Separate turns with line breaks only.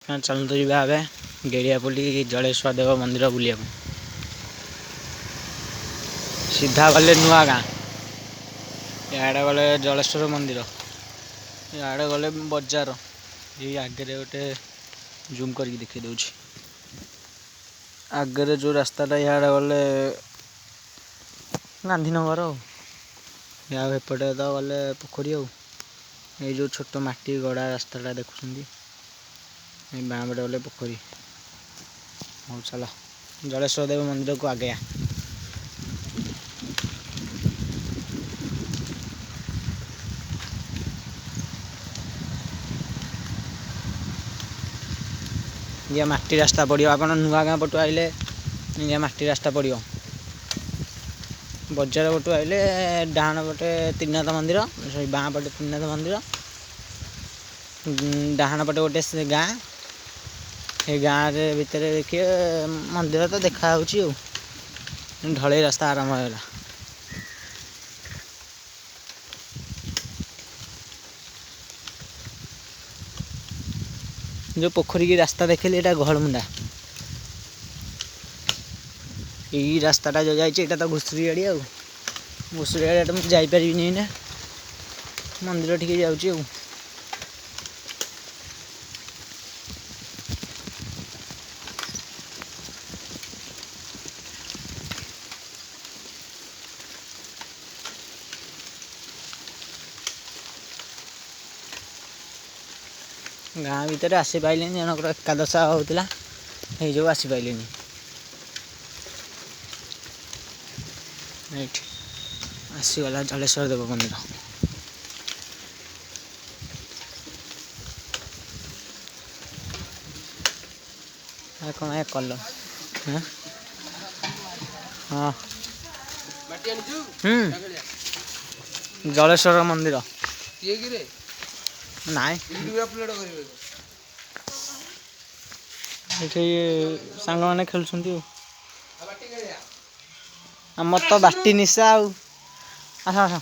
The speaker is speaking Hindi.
चलते जा गेड़ियापल्ली जलेश्वर देव मंदिर बुलिया सीधा गले नुआ गाँ इे गले जलेश्वर मंदिर इे गले बजार ये आगे गोटे जूम कर देखी दूँ आगे जो रास्ताटा इे गले गांधीनगर एपटे तो गले पोखरी ये जो छोट माटी गड़ा रास्ताटा देखुं बाँ पटे गले पोखरी हाँ चलो जलेश्वर देव मंदिर को आगे ये माटी रास्ता पड़ो आप नुआ गाँ पटु आइले ये माटी रास्ता पड़ो बजार पटु आइले डाण पटे त्रिनाथ मंदिर बाँ पटे त्रिनाथ मंदिर डाहाण पटे गोटे से गाँ ये गाँव भितर देखिए मंदिर तो देखा ढलई रास्ता आरंभ होगा जो पोखरी की रास्ता देखे यहाँ घरमुंडा यही रास्ताटा जो जाइए तो घुसुरी आड़ी घुसुरी आड़ी तो मुझे जापरि ना मंदिर ठीक जाऊँ गाँ भितर आसी पारे जनक एकादशा होता है जो आसी पारे आसीगला जलेश्वर देव मंदिर कौन है कल हाँ जलेश्वर मंदिर नाई सांग मैंने खेलुं आम तो बाटी निशा आस आस